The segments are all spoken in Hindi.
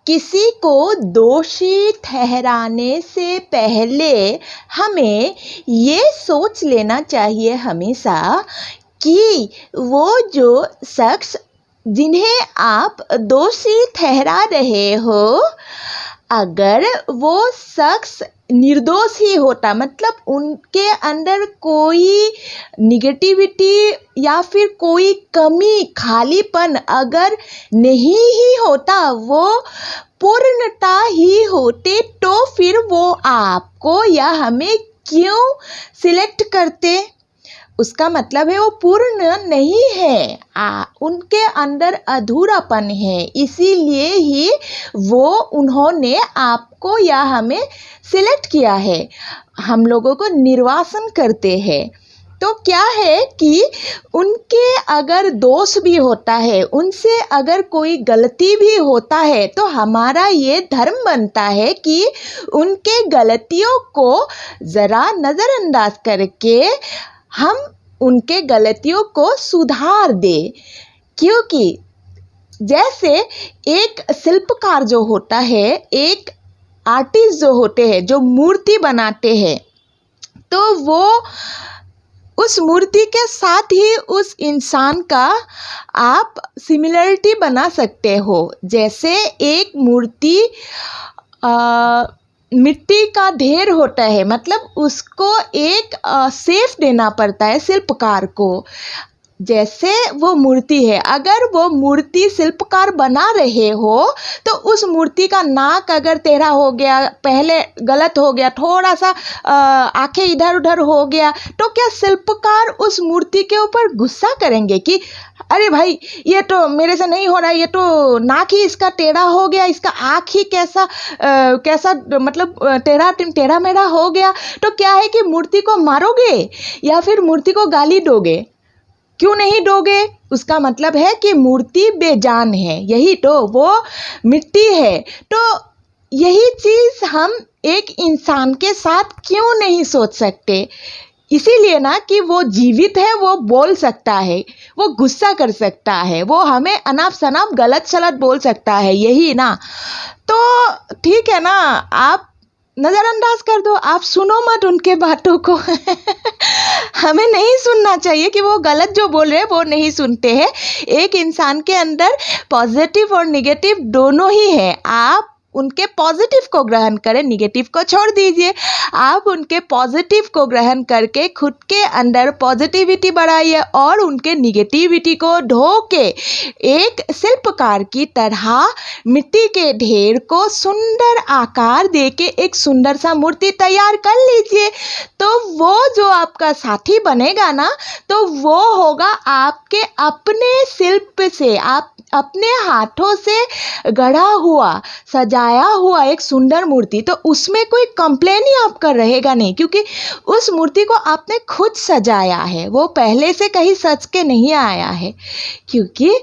किसी को दोषी ठहराने से पहले हमें ये सोच लेना चाहिए हमेशा कि वो जो शख्स जिन्हें आप दोषी ठहरा रहे हो, अगर वो शख्स निर्दोष ही होता, मतलब उनके अंदर कोई निगेटिविटी या फिर कोई कमी, खालीपन अगर नहीं ही होता, वो पूर्णता ही होते, तो फिर वो आपको या हमें क्यों सिलेक्ट करते? उसका मतलब है वो पूर्ण नहीं है, उनके अंदर अधूरापन है, इसीलिए ही वो उन्होंने आपको या हमें सिलेक्ट किया है। हम लोगों को निर्वासन करते हैं। तो क्या है कि उनके अगर दोष भी होता है, उनसे अगर कोई गलती भी होता है, तो हमारा ये धर्म बनता है कि उनके गलतियों को ज़रा नज़रअंदाज करके हम उनके गलतियों को सुधार दे। क्योंकि जैसे एक शिल्पकार जो होता है, एक आर्टिस्ट जो होते हैं, जो मूर्ति बनाते हैं, तो वो उस मूर्ति के साथ ही उस इंसान का आप सिमिलरिटी बना सकते हो। जैसे एक मूर्ति मिट्टी का ढेर होता है, मतलब उसको एक शेप देना पड़ता है शिल्पकार को। जैसे वो मूर्ति है, अगर वो मूर्ति शिल्पकार बना रहे हो, तो उस मूर्ति का नाक अगर टेढ़ा हो गया, पहले गलत हो गया, थोड़ा सा आंखें इधर उधर हो गया, तो क्या शिल्पकार उस मूर्ति के ऊपर गुस्सा करेंगे कि अरे भाई ये तो मेरे से नहीं हो रहा है, ये तो नाक ही इसका टेढ़ा हो गया, इसका आँख ही कैसा मतलब टेढ़ा मेढ़ा हो गया? तो क्या है कि मूर्ति को मारोगे या फिर मूर्ति को गाली दोगे? क्यों नहीं दोगे? उसका मतलब है कि मूर्ति बेजान है, यही तो, वो मिट्टी है। तो यही चीज़ हम एक इंसान के साथ क्यों नहीं सोच सकते? इसीलिए ना कि वो जीवित है, वो बोल सकता है, वो गुस्सा कर सकता है, वो हमें अनाप शनाप गलत सलत बोल सकता है, यही ना। तो ठीक है ना, आप नज़रअंदाज कर दो, आप सुनो मत उनके बातों को। हमें नहीं सुनना चाहिए कि वो गलत जो बोल रहे हैं वो नहीं सुनते हैं। एक इंसान के अंदर पॉजिटिव और निगेटिव दोनों ही है। आप उनके पॉजिटिव को ग्रहण करें, निगेटिव को छोड़ दीजिए। आप उनके पॉजिटिव को ग्रहण करके खुद के अंदर पॉजिटिविटी बढ़ाइए और उनके निगेटिविटी को धो के एक शिल्पकार की तरह मिट्टी के ढेर को सुंदर आकार देके एक सुंदर सा मूर्ति तैयार कर लीजिए। तो वो जो आपका साथी बनेगा ना, तो वो होगा आपके अपने शिल्प से, आप अपने हाथों से गढ़ा हुआ, सजाया हुआ एक सुंदर मूर्ति। तो उसमें कोई कंप्लेन ही आपका रहेगा नहीं, क्योंकि उस मूर्ति को आपने खुद सजाया है, वो पहले से कहीं सज के नहीं आया है। क्योंकि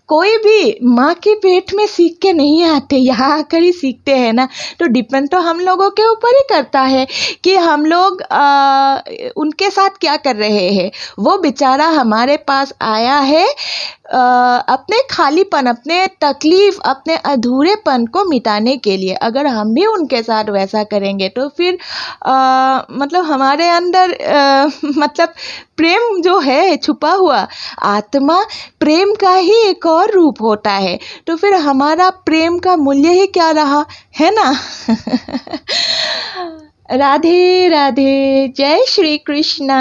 कोई भी माँ के पेट में सीख के नहीं आते, यहाँ आकर ही सीखते हैं ना। तो डिपेंड तो हम लोगों के ऊपर ही करता है कि हम लोग उनके साथ क्या कर रहे हैं। वो बेचारा हमारे पास आया है अपने खालीपन, अपने तकलीफ, अपने अधूरेपन को मिटाने के लिए। अगर हम भी उनके साथ वैसा करेंगे तो फिर मतलब हमारे अंदर मतलब प्रेम जो है छुपा हुआ, आत्मा प्रेम का ही एक और रूप होता है। तो फिर हमारा प्रेम का मूल्य ही क्या रहा, है ना। राधे राधे, जय श्री कृष्णा।